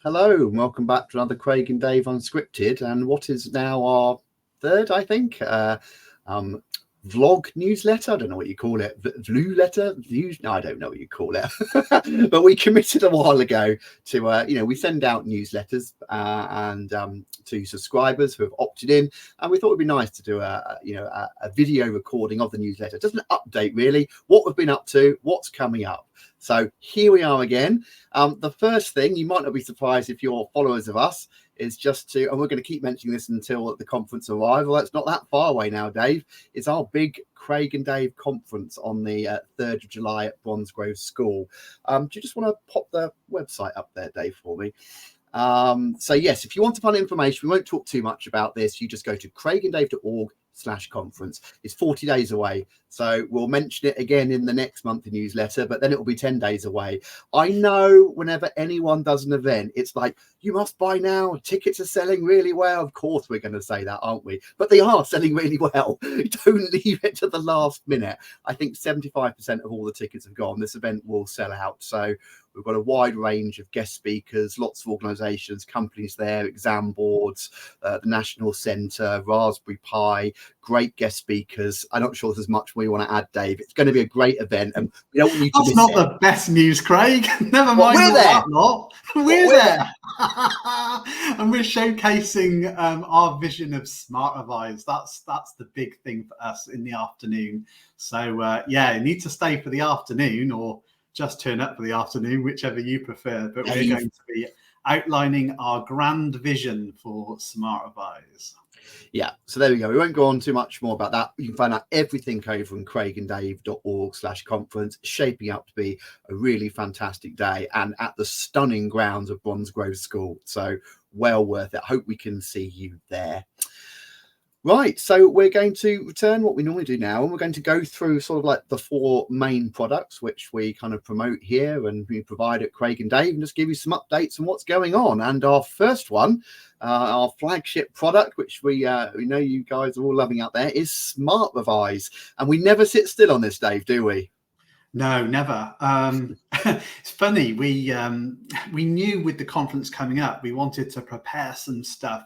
Hello, and welcome back to another Craig and Dave Unscripted, and what is now our third, I think, vlog newsletter. I don't know what you call it. View letter? Views? No, I don't know what you call it. But we committed a while ago to, we send out newsletters and to subscribers who have opted in, and we thought it'd be nice to do a video recording of the newsletter, just an update really, what we've been up to, what's coming up. So here we are again. The first thing, you might not be surprised if you're followers of us, is just to, and we're going to keep mentioning this until the conference arrival. That's not that far away now, Dave. It's our big Craig and Dave conference on the 3rd of July at Bronsgrove School. Do you just want to pop the website up there, Dave, for me? So yes, if you want to find information, we won't talk too much about this. You just go to craiganddave.org/conference. It's 40 days away, so we'll mention it again in the next monthly newsletter, but then it will be 10 days away. I know whenever anyone does an event, it's like, you must buy now, tickets are selling really well. Of course we're going to say that, aren't we? But they are selling really well. Don't leave it to the last minute. I think 75% of all the tickets have gone. This event will sell out. So we've got a wide range of guest speakers, lots of organisations, companies there, exam boards, the National Centre, Raspberry Pi, great guest speakers. I'm not sure there's much more you want to add, Dave. It's going to be a great event, and we don't want you to miss it. That's not the best news, Craig. Never mind. We're there. We're there. And we're showcasing our vision of smart revise. That's the big thing for us in the afternoon. So you need to stay for the afternoon or just turn up for the afternoon, whichever you prefer. But we're going to be outlining our grand vision for smart revise. Yeah, so there we go. We won't go on too much more about that. You can find out everything over on craiganddave.org/conference. Shaping up to be a really fantastic day and at the stunning grounds of Bronsgrove School. So well worth it. Hope we can see you there. Right, so we're going to return what we normally do now, and we're going to go through sort of like the 4 main products which we kind of promote here and we provide at Craig and Dave, and just give you some updates on what's going on. And our first one, our flagship product, which we know you guys are all loving out there, is Smart Revise. And we never sit still on this, Dave, do we? No, never. It's funny. We knew with the conference coming up, we wanted to prepare some stuff,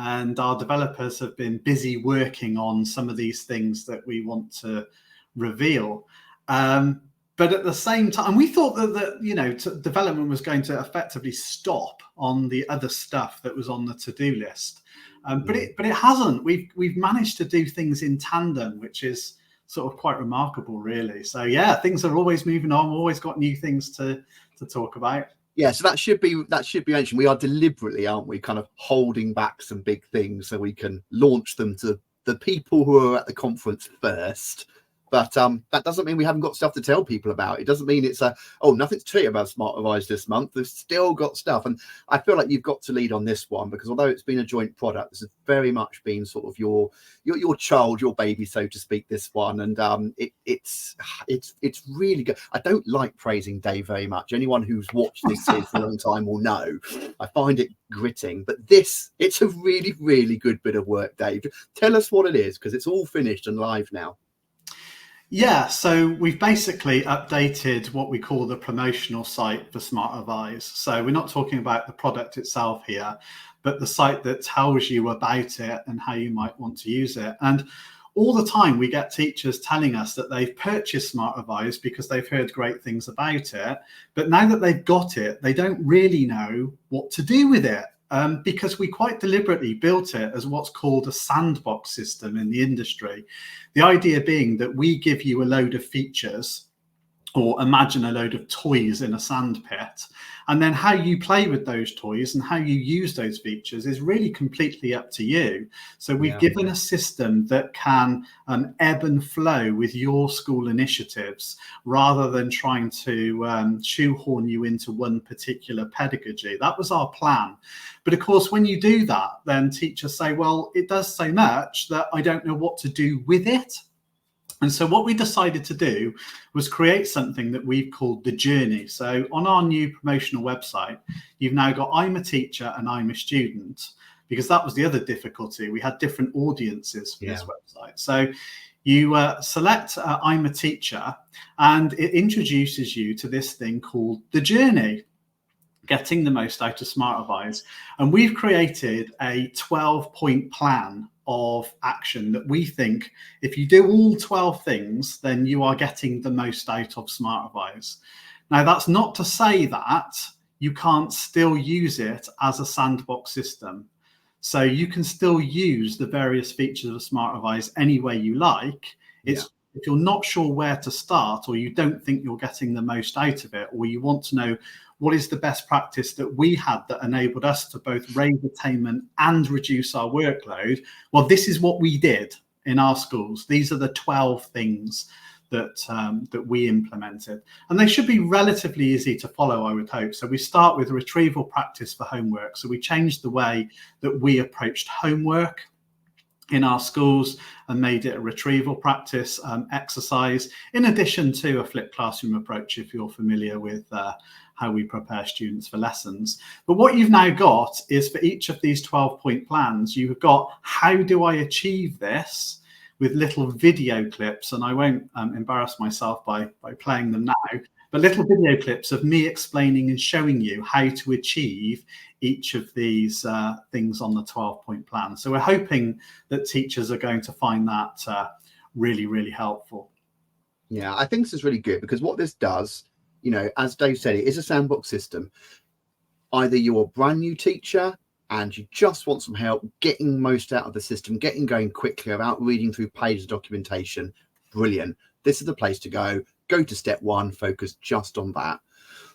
and our developers have been busy working on some of these things that we want to reveal. But at the same time, we thought that development was going to effectively stop on the other stuff that was on the to-do list. But it hasn't. We've managed to do things in tandem, which is sort of quite remarkable, really. So yeah, things are always moving on. We've always got new things to talk about. Yeah, so that should be mentioned. We are deliberately, aren't we, kind of holding back some big things so we can launch them to the people who are at the conference first. But that doesn't mean we haven't got stuff to tell people about. It doesn't mean it's nothing to tell you about Smart Revise this month. We've still got stuff. And I feel like you've got to lead on this one, because although it's been a joint product, this has very much been sort of your child, your baby, so to speak, this one. And it's really good. I don't like praising Dave very much. Anyone who's watched this for a long time will know. I find it gritting. But it's a really, really good bit of work, Dave. Tell us what it is, because it's all finished and live now. Yeah, so we've basically updated what we call the promotional site for Smart Revise. So we're not talking about the product itself here, but the site that tells you about it and how you might want to use it. And all the time we get teachers telling us that they've purchased Smart Revise because they've heard great things about it. But now that they've got it, they don't really know what to do with it. Because we quite deliberately built it as what's called a sandbox system in the industry. The idea being that we give you a load of features, or imagine a load of toys in a sand pit, and then how you play with those toys and how you use those features is really completely up to you. So we've given a system that can ebb and flow with your school initiatives, rather than trying to shoehorn you into one particular pedagogy. That was our plan. But of course, when you do that, then teachers say, well, it does so much that I don't know what to do with it. And so what we decided to do was create something that we've called the journey. So on our new promotional website, you've now got I'm a teacher and I'm a student, because that was the other difficulty. We had different audiences for this website. So you select I'm a teacher, and it introduces you to this thing called the journey. getting the most out of Smart Advice. And we've created a 12-point plan of action that we think if you do all 12 things, then you are getting the most out of Smart Advice. Now, that's not to say that you can't still use it as a sandbox system. So you can still use the various features of Smart Advice any way you like. It's if you're not sure where to start, or you don't think you're getting the most out of it, or you want to know what is the best practice that we had that enabled us to both raise attainment and reduce our workload, well, this is what we did in our schools. These are the 12 things that we implemented, and they should be relatively easy to follow, I would hope. So we start with a retrieval practice for homework. So we changed the way that we approached homework in our schools and made it a retrieval practice exercise, in addition to a flipped classroom approach, if you're familiar with how we prepare students for lessons. But what you've now got is, for each of these 12-point plans, you've got how do I achieve this, with little video clips, and I won't embarrass myself by playing them now, but little video clips of me explaining and showing you how to achieve each of these things on the 12-point plan. So we're hoping that teachers are going to find that really, really helpful. Yeah, I think this is really good, because what this does, you know, as Dave said, it is a sandbox system. Either you're a brand new teacher and you just want some help getting most out of the system, getting going quickly without reading through pages of documentation, brilliant. This is the place to go. Go to step one, focus just on that.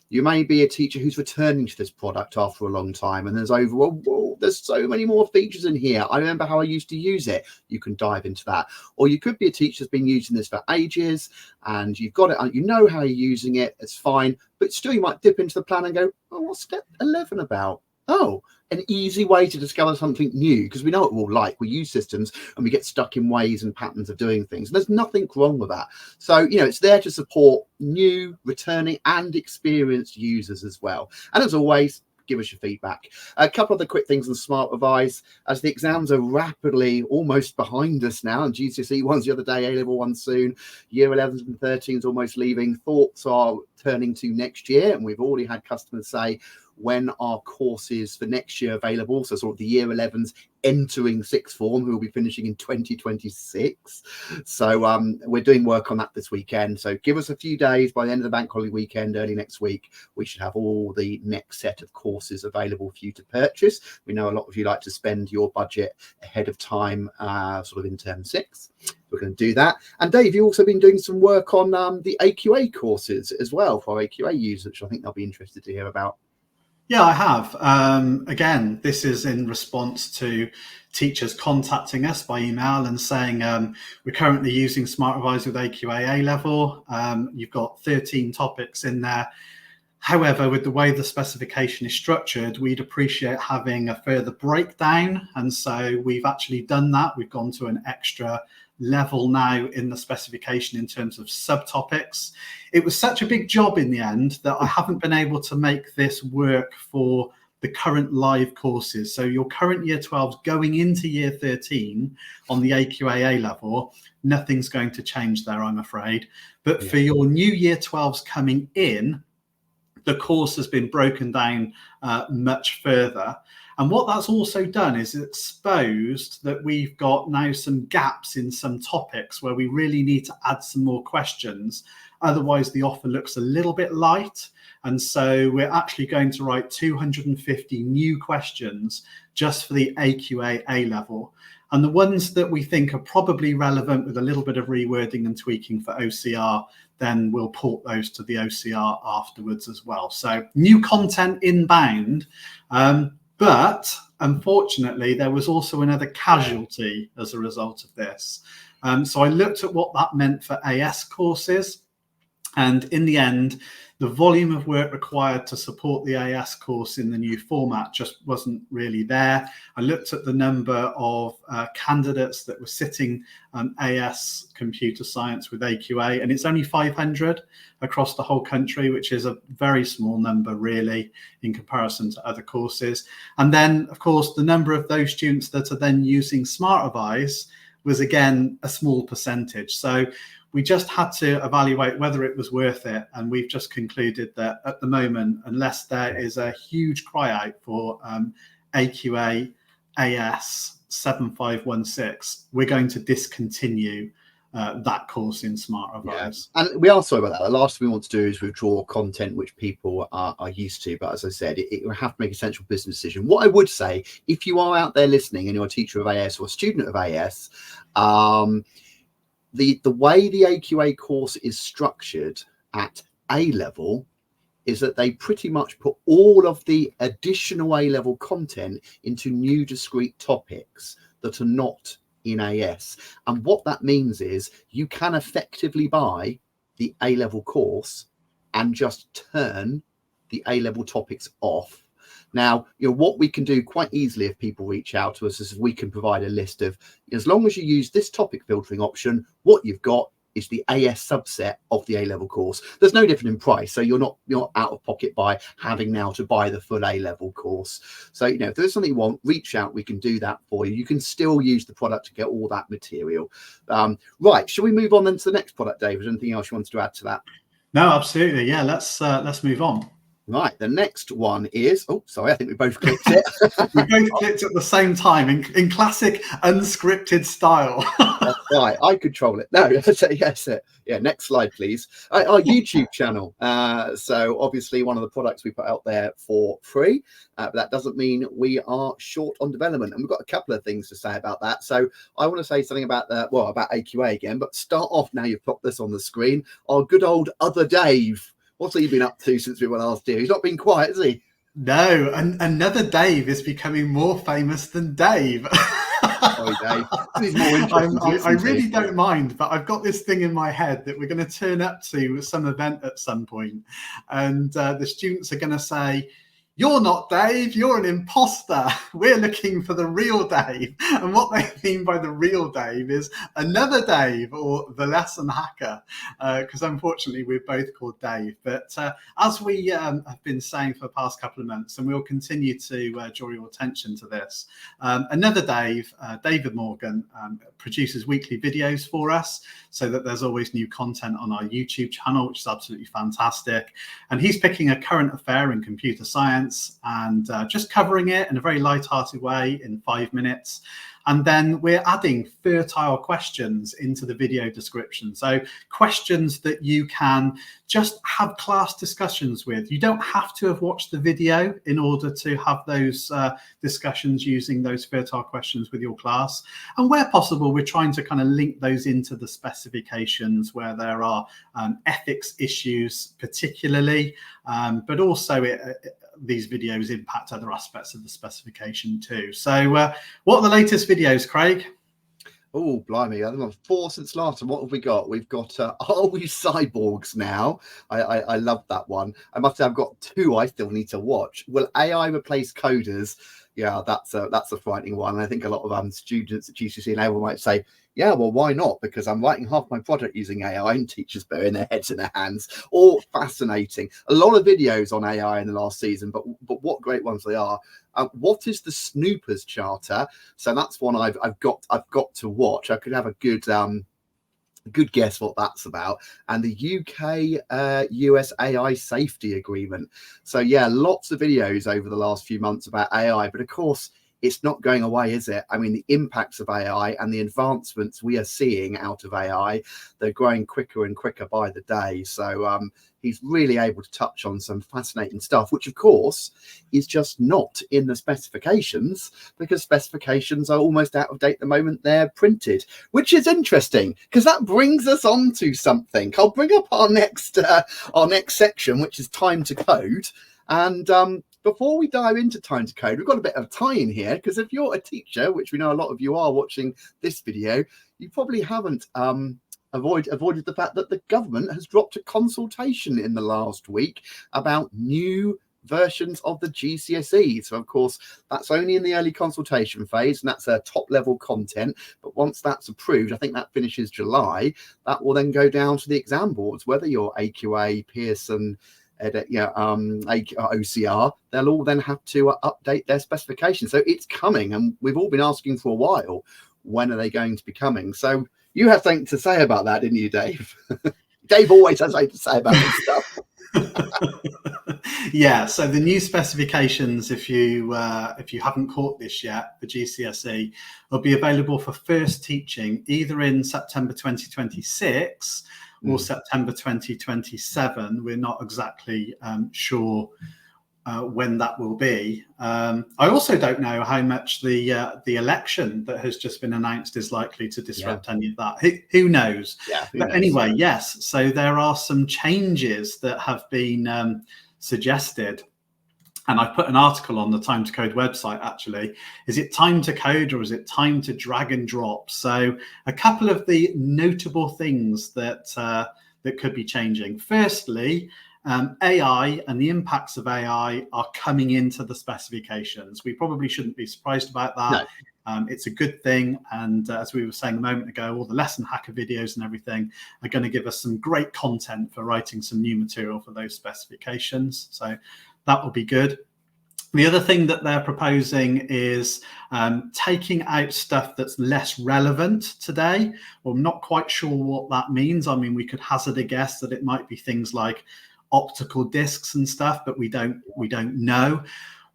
You may be a teacher who's returning to this product after a long time, and there's whoa, there's so many more features in here. I remember how I used to use it. You can dive into that. Or you could be a teacher who's been using this for ages, and you've got it, you know how you're using it, it's fine, but still you might dip into the plan and go, oh, what's step 11 about? Oh, an easy way to discover something new, because we know what we're all like. We use systems and we get stuck in ways and patterns of doing things. And there's nothing wrong with that. So, you know, it's there to support new, returning and experienced users as well. And as always, give us your feedback. A couple of the quick things on Smart Advice, as the exams are rapidly almost behind us now, and GCSE ones the other day, A-level ones soon, year 11s and 13s almost leaving. Thoughts are turning to next year, and we've already had customers say when are courses for next year available. So sort of the year 11s entering sixth form, who will be finishing in 2026. So we're doing work on that this weekend. So give us a few days. By the end of the bank holiday weekend, early next week, we should have all the next set of courses available for you to purchase. We know a lot of you like to spend your budget ahead of time, sort of in term 6. We're going to do that. And Dave, you've also been doing some work on the AQA courses as well for our AQA users, which I think they'll be interested to hear about. Yeah, I have. Again, this is in response to teachers contacting us by email and saying, we're currently using Smart Advice with AQA A level. You've got 13 topics in there. However, with the way the specification is structured, we'd appreciate having a further breakdown. And so we've actually done that. We've gone to an extra level now in the specification in terms of subtopics. It was such a big job in the end that I haven't been able to make this work for the current live courses. So your current year 12s going into year 13 on the AQA A level, nothing's going to change there, I'm afraid. But for your new year 12s coming in, the course has been broken down much further. And what that's also done is exposed that we've got now some gaps in some topics where we really need to add some more questions. Otherwise, the offer looks a little bit light. And so we're actually going to write 250 new questions just for the AQA A level. And the ones that we think are probably relevant with a little bit of rewording and tweaking for OCR, then we'll port those to the OCR afterwards as well. So new content inbound. But unfortunately, there was also another casualty as a result of this. So I looked at what that meant for AS courses. And in the end, the volume of work required to support the AS course in the new format just wasn't really there. I looked at the number of candidates that were sitting AS computer science with AQA, and it's only 500 across the whole country, which is a very small number really in comparison to other courses. And then, of course, the number of those students that are then using Smart Advice was again a small percentage. So we just had to evaluate whether it was worth it. And we've just concluded that at the moment, unless there is a huge cry out for AQA AS 7516, we're going to discontinue that course in Smart Revise. Yeah. And we are sorry about that. The last thing we want to do is withdraw content which people are used to. But as I said, it will have to make a central business decision. What I would say, if you are out there listening and you're a teacher of AS or a student of AS, the way the AQA course is structured at A level is that they pretty much put all of the additional A level content into new discrete topics that are not in AS. And what that means is you can effectively buy the A level course and just turn the A level topics off. Now, what we can do quite easily if people reach out to us is we can provide a list of, as long as you use this topic filtering option, what you've got is the AS subset of the A-level course. There's no difference in price, so you're not out of pocket by having now to buy the full A-level course. So if there's something you want, reach out, we can do that for you. You can still use the product to get all that material. Right, shall we move on then to the next product, David? Anything else you wanted to add to that? No, absolutely. Yeah, let's move on. Right, the next one is, oh, sorry, I think we both clicked it. We both clicked at the same time in classic unscripted style. That's right, I control it. No, yes, yeah, next slide, please. Our YouTube channel. So obviously one of the products we put out there for free, but that doesn't mean we are short on development. And we've got a couple of things to say about that. So I want to say something about about AQA again, but start off now you've popped this on the screen. Our good old other Dave. What's he been up to since we were last here? He's not been quiet, has he? No, and another Dave is becoming more famous than Dave. Sorry, Dave. He's more interesting I really don't mind, but I've got this thing in my head that we're going to turn up to some event at some point, and the students are going to say, "You're not Dave, you're an imposter. We're looking for the real Dave." And what they mean by the real Dave is another Dave or the lesson hacker, because unfortunately we're both called Dave. But as we have been saying for the past couple of months, and we'll continue to draw your attention to this, another Dave, David Morgan, produces weekly videos for us so that there's always new content on our YouTube channel, which is absolutely fantastic. And he's picking a current affair in computer science and just covering it in a very light-hearted way in 5 minutes. And then we're adding fertile questions into the video description. So questions that you can just have class discussions with. You don't have to have watched the video in order to have those discussions using those fertile questions with your class. And where possible, we're trying to kind of link those into the specifications where there are ethics issues particularly, but also these videos impact other aspects of the specification too. So what are the latest videos, Craig? Oh, blimey, I've got 4 since last. And what have we got? We've got Are We Cyborgs Now? I love that one. I must say I've got 2 I still need to watch. Will AI replace coders? Yeah, that's a frightening one. And I think a lot of students at GCSE and A might say, yeah, well, why not? Because I'm writing half my project using AI and teachers burying their heads in their hands. All fascinating. A lot of videos on AI in the last season, but what great ones they are. What is the Snoopers Charter? So that's one I've got to watch. I could have a good guess what that's about. And the UK US AI safety agreement. So yeah, lots of videos over the last few months about AI, but of course it's not going away, is it? I mean, the impacts of AI and the advancements we are seeing out of AI, they're growing quicker and quicker by the day. So he's really able to touch on some fascinating stuff, which of course is just not in the specifications, because specifications are almost out of date the moment they're printed, which is interesting because that brings us on to something. I'll bring up our next section, which is time to code. And before we dive into time to code, we've got a bit of tie in here, because if you're a teacher, which we know a lot of you are watching this video, you probably haven't avoided the fact that the government has dropped a consultation in the last week about new versions of the GCSE. So of course that's only in the early consultation phase, and that's top level content, but once that's approved, I think that finishes July, that will then go down to the exam boards, whether you're AQA, Pearson, OCR, they'll all then have to update their specifications. So it's coming, and we've all been asking for a while, when are they going to be coming? So You had something to say about that, didn't you, Dave? Dave always has something to say about this stuff. Yeah, so the new specifications, if you haven't caught this yet, for GCSE, will be available for first teaching either in September 2026 or September 2027. We're not exactly sure when that will be. I also don't know how much the election that has just been announced is likely to disrupt any of that. Who knows? Yeah, but knows? Anyway, yes. So there are some changes that have been suggested. And I put an article on the Time to Code website, actually. Is it time to code or is it time to drag and drop? So a couple of the notable things that that could be changing. Firstly, AI and the impacts of AI are coming into the specifications. We probably shouldn't be surprised about that. No. It's a good thing. And as we were saying a moment ago, all the lesson hacker videos and everything are going to give us some great content for writing some new material for those specifications. So that will be good. The other thing that they're proposing is taking out stuff that's less relevant today. Well, I'm not quite sure what that means. I mean, we could hazard a guess that it might be things like optical discs and stuff, but we don't know.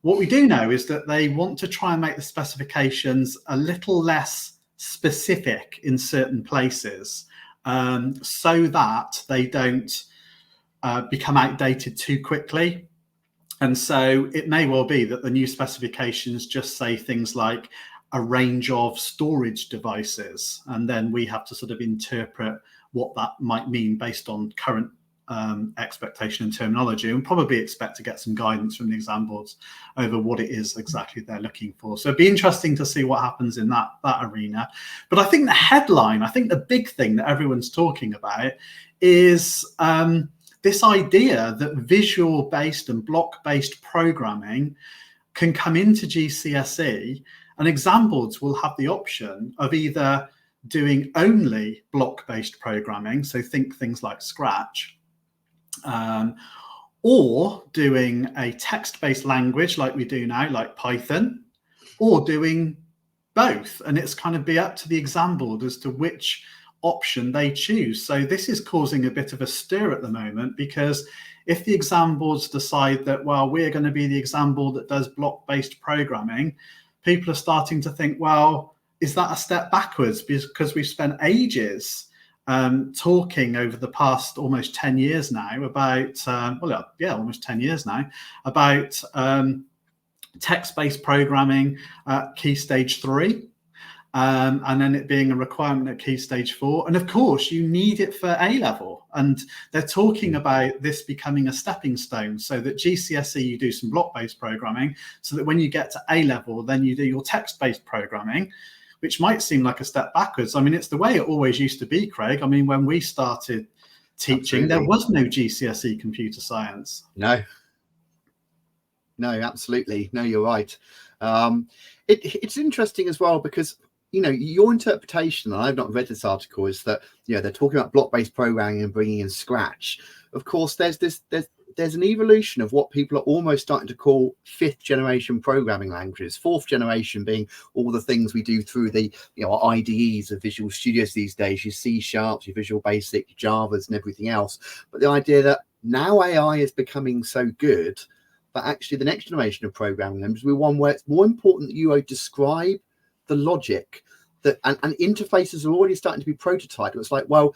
What we do know is that they want to try and make the specifications a little less specific in certain places, so that they don't become outdated too quickly. And so it may well be that the new specifications just say things like a range of storage devices, and then we have to sort of interpret what that might mean based on current expectation and terminology, and probably expect to get some guidance from the exam boards over what it is exactly they're looking for. So it'd be interesting to see what happens in that arena. But I think the headline, I think the big thing that everyone's talking about is this idea that visual-based and block-based programming can come into GCSE, and exam boards will have the option of either doing only block-based programming, so think things like Scratch, or doing a text-based language like we do now, like Python, or doing both. And it's kind of be up to the exam board as to which option they choose. So this is causing a bit of a stir at the moment, because if the exam boards decide that, well, we're going to be the exam board that does block-based programming, people are starting to think, well, is that a step backwards? Because we've spent ages talking over the past almost 10 years now about, almost 10 years now, about text-based programming at Key Stage 3. And then it being a requirement at Key Stage 4. And of course, you need it for A-level. And they're talking about this becoming a stepping stone, so that GCSE, you do some block-based programming, so that when you get to A-level, then you do your text-based programming, which might seem like a step backwards. I mean, it's the way it always used to be, Craig. I mean, when we started teaching, There was no GCSE computer science. No, absolutely. No, you're right. It's interesting as well, because your interpretation, and I've not read this article, is that they're talking about block-based programming and bringing in Scratch. Of course, there's an evolution of what people are almost starting to call fifth generation programming languages. Fourth generation being all the things we do through the IDEs of Visual Studios these days, your C#, your Visual Basic, Javas, and everything else. But the idea that now AI is becoming so good that actually the next generation of programming languages will be one where it's more important that you describe the logic, that and interfaces are already starting to be prototyped. It's like, well,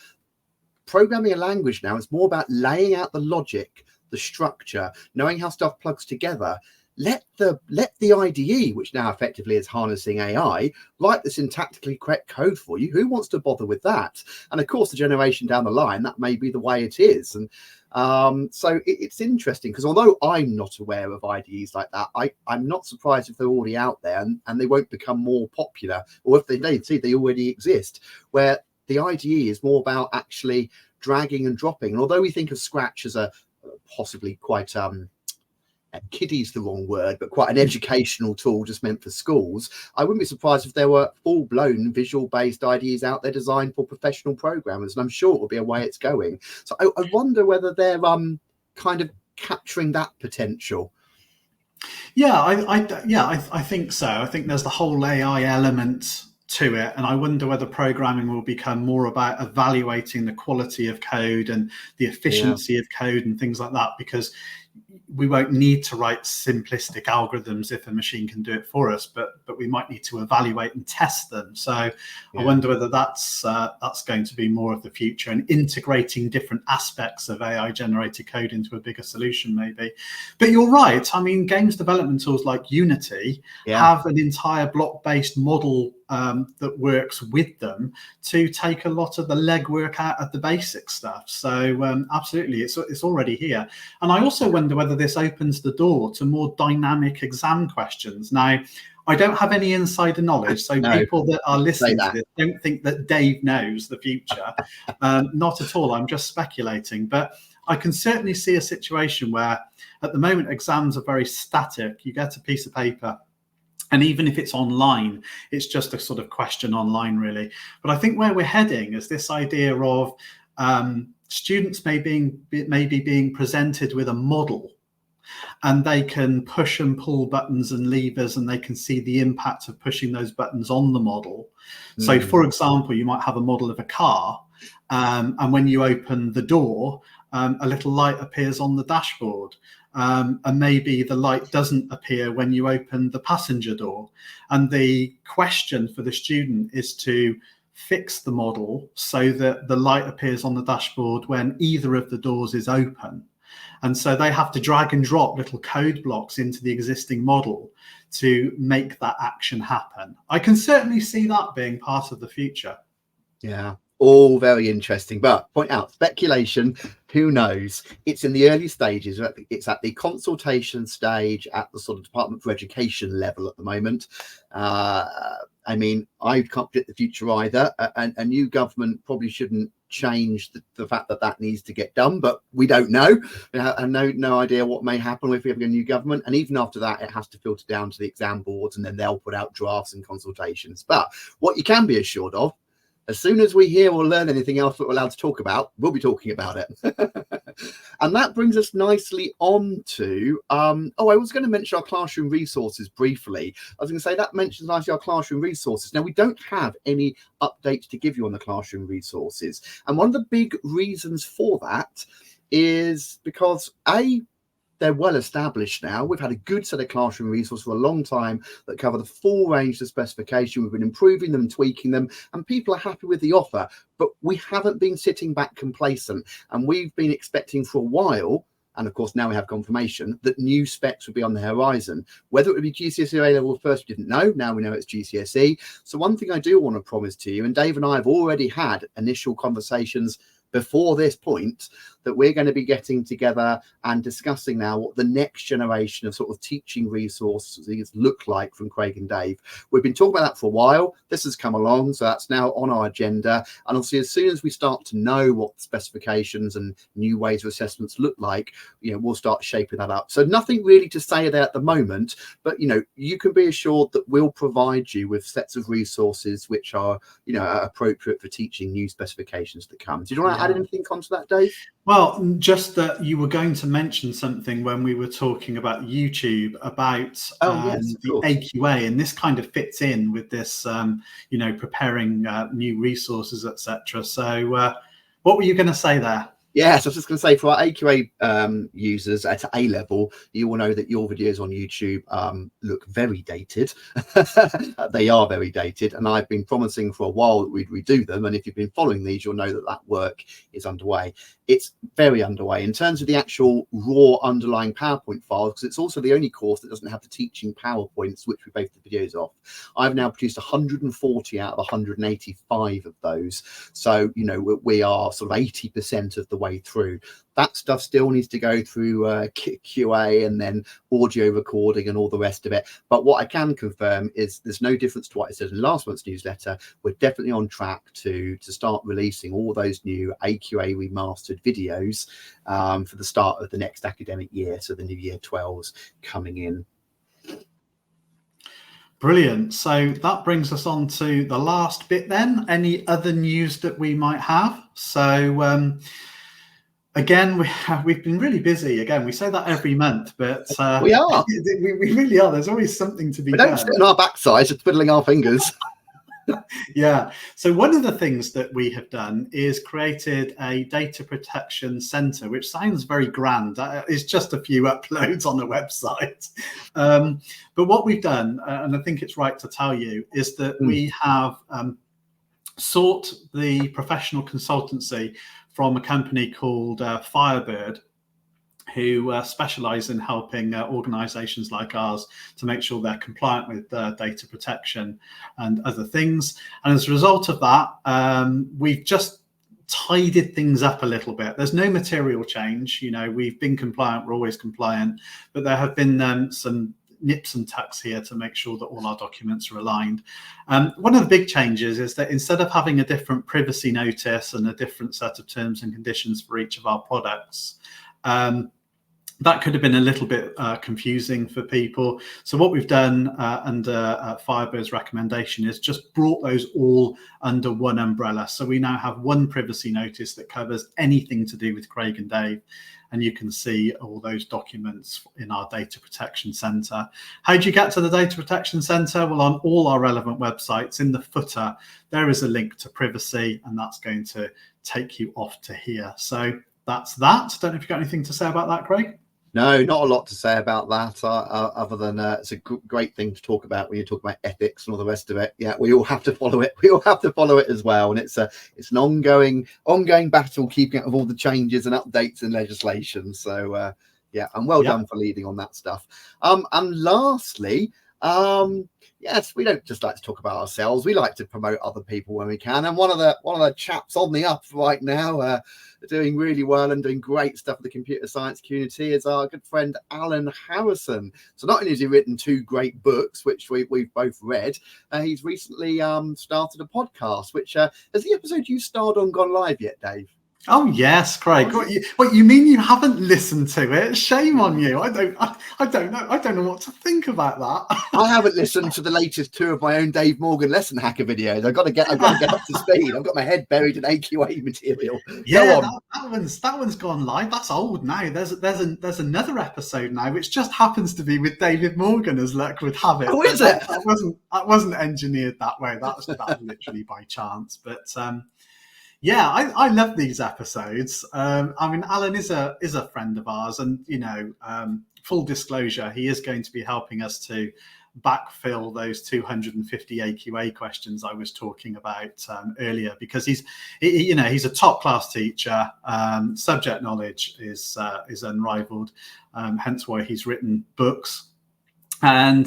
programming a language now is more about laying out the logic, the structure, knowing how stuff plugs together. Let the IDE, which now effectively is harnessing AI, write the syntactically correct code for you. Who wants to bother with that? And of course, the generation down the line, that may be the way it is. And so it's interesting, because although I'm not aware of IDEs like that, I'm not surprised if they're already out there, and they won't become more popular, or if they already exist, where the IDE is more about actually dragging and dropping. And although we think of Scratch as a possibly quite kiddie's the wrong word, but quite an educational tool just meant for schools, I wouldn't be surprised if there were full-blown visual-based IDEs out there designed for professional programmers, and I'm sure it will be a way it's going. So I wonder whether they're kind of capturing that potential. Yeah, I think so. I think there's the whole AI element to it, and I wonder whether programming will become more about evaluating the quality of code and the efficiency of code and things like that, because we won't need to write simplistic algorithms if a machine can do it for us, but we might need to evaluate and test them. So I wonder whether that's going to be more of the future, and integrating different aspects of AI generated code into a bigger solution maybe. But you're right. I mean, games development tools like Unity have an entire block-based model that works with them to take a lot of the legwork out of the basic stuff. So absolutely, it's already here. And I also wonder whether this opens the door to more dynamic exam questions. Now, I don't have any insider knowledge, so people that are listening to this don't think that Dave knows the future. Not at all. I'm just speculating. But I can certainly see a situation where at the moment exams are very static. You get a piece of paper, and even if it's online, it's just a sort of question online, really. But I think where we're heading is this idea of students may be being presented with a model, and they can push and pull buttons and levers, and they can see the impact of pushing those buttons on the model. So, for example, you might have a model of a car, and when you open the door, a little light appears on the dashboard. And maybe the light doesn't appear when you open the passenger door. And the question for the student is to fix the model so that the light appears on the dashboard when either of the doors is open. And so they have to drag and drop little code blocks into the existing model to make that action happen. I can certainly see that being part of the future. Yeah. All very interesting, but point out speculation, who knows? It's in the early stages. It's at the consultation stage at the sort of Department for Education level at the moment. I mean, I can't predict the future either. A new government probably shouldn't change the fact that needs to get done, but we don't know. And no idea what may happen if we have a new government. And even after that, it has to filter down to the exam boards, and then they'll put out drafts and consultations. But what you can be assured of, as soon as we hear or learn anything else that we're allowed to talk about, we'll be talking about it. And that brings us nicely on to, I was going to mention our classroom resources briefly. I was going to say that mentions nicely our classroom resources. Now, we don't have any updates to give you on the classroom resources. And one of the big reasons for that is because, they're well established now. We've had a good set of classroom resources for a long time that cover the full range of specification. We've been improving them and tweaking them, and people are happy with the offer. But we haven't been sitting back complacent, and we've been expecting for a while, and of course now we have confirmation that new specs would be on the horizon. Whether it would be GCSE or A level first, we didn't know. Now we know it's GCSE. So one thing I do want to promise to you, and Dave and I have already had initial conversations before this point, that we're going to be getting together and discussing now what the next generation of sort of teaching resources look like from Craig and Dave. We've been talking about that for a while. This has come along, so that's now on our agenda. And obviously, as soon as we start to know what specifications and new ways of assessments look like, we'll start shaping that up. So nothing really to say there at the moment, but you can be assured that we'll provide you with sets of resources which are appropriate for teaching new specifications that come. Do you want to add anything onto that, Dave? Well, just that you were going to mention something when we were talking about YouTube, about the AQA, and this kind of fits in with this, preparing new resources, etc. So what were you going to say there? Yes, I was just going to say, for our AQA users at A level, you will know that your videos on YouTube look very dated. They are very dated, and I've been promising for a while that we'd redo them. And if you've been following these, you'll know that work is underway. It's very underway in terms of the actual raw underlying PowerPoint files, because it's also the only course that doesn't have the teaching PowerPoints, which we base the videos off. I've now produced 140 out of 185 of those. So, we are sort of 80% of the way through. That stuff still needs to go through QA and then audio recording and all the rest of it. But what I can confirm is there's no difference to what I said in last month's newsletter. We're definitely on track to start releasing all those new AQA remastered videos for the start of the next academic year. So the new year 12s coming in. Brilliant. So that brings us on to the last bit then. Any other news that we might have? So again, we've been really busy. Again, we say that every month, but we are. We really are. There's always something to be done. We don't sit on our backsides just twiddling our fingers. Yeah. So one of the things that we have done is created a data protection center, which sounds very grand. It's just a few uploads on the website. But what we've done, and I think it's right to tell you, is that we have sought the professional consultancy from a company called Firebird, who specialize in helping organizations like ours to make sure they're compliant with data protection and other things. And as a result of that, we've just tidied things up a little bit. There's no material change. You know, we've been compliant, we're always compliant, but there have been some nips and tucks here to make sure that all our documents are aligned. One of the big changes is that instead of having a different privacy notice and a different set of terms and conditions for each of our products, that could have been a little bit confusing for people. So what we've done under Firebird's recommendation is just brought those all under one umbrella. So we now have one privacy notice that covers anything to do with Craig and Dave. And you can see all those documents in our Data Protection Centre. How do you get to the Data Protection Centre? Well, on all our relevant websites, in the footer, there is a link to privacy, and that's going to take you off to here. So that's that. Don't know if you've got anything to say about that, Craig. No, not a lot to say about that, other than it's a great thing to talk about when you talk about ethics and all the rest of it. Yeah, we all have to follow it. We all have to follow it as well, and it's an ongoing battle keeping up with all the changes and updates in legislation. So yeah, and well done for leading on that stuff. And lastly, yes, we don't just like to talk about ourselves. We like to promote other people when we can. And one of the chaps on the up right now, doing really well and doing great stuff in the computer science community, is our good friend Alan Harrison. So not only has he written 2 great books, which we've both read, he's recently started a podcast. Which has the episode you starred on gone live yet, Dave? Oh yes, Craig. What you mean you haven't listened to it? Shame on you. I don't know. I don't know what to think about that. I haven't listened to the latest 2 of my own Dave Morgan lesson hacker videos. I've got to get up to speed. I've got my head buried in AQA material. Yeah, that one's gone live. That's old now. There's another episode now which just happens to be with David Morgan, as luck would have it. Oh, is it? That wasn't engineered that way. That was literally by chance. But yeah, I love these episodes. I mean, Alan is a friend of ours, and you know, full disclosure, he is going to be helping us to backfill those 250 AQA questions I was talking about earlier, because he's a top class teacher. Subject knowledge is unrivaled, hence why he's written books. And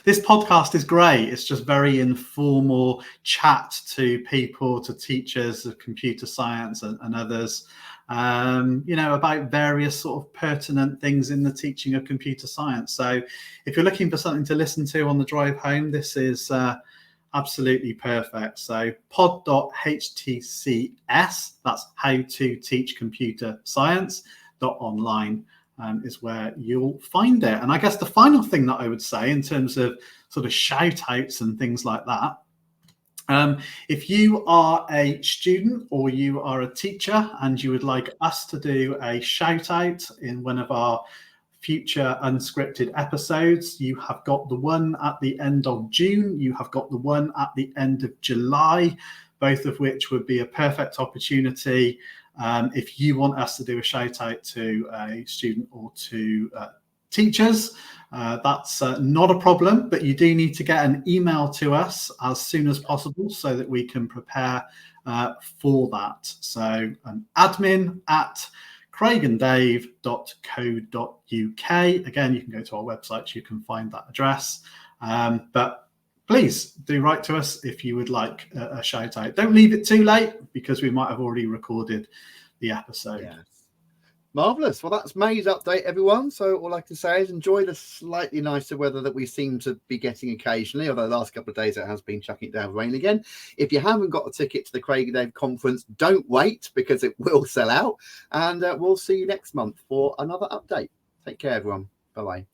this podcast is great. It's just very informal chat to people, to teachers of computer science and others, about various sort of pertinent things in the teaching of computer science. So if you're looking for something to listen to on the drive home, this is absolutely perfect. So pod.htcS, that's how to teach computer science.online. Is where you'll find it. And I guess the final thing that I would say in terms of sort of shout outs and things like that, if you are a student or you are a teacher and you would like us to do a shout out in one of our future unscripted episodes, you have got the one at the end of June, you have got the one at the end of July, both of which would be a perfect opportunity. If you want us to do a shout out to a student or to teachers, that's not a problem, but you do need to get an email to us as soon as possible so that we can prepare for that. So admin at craiganddave.co.uk. Again, you can go to our website, you can find that address. But please do write to us if you would like a shout out. Don't leave it too late, because we might have already recorded the episode. Yes. Marvellous. Well, that's May's update, everyone. So all I can say is enjoy the slightly nicer weather that we seem to be getting occasionally, although the last couple of days it has been chucking it down rain again. If you haven't got a ticket to the Craig and Dave conference, don't wait, because it will sell out. And we'll see you next month for another update. Take care, everyone. Bye-bye.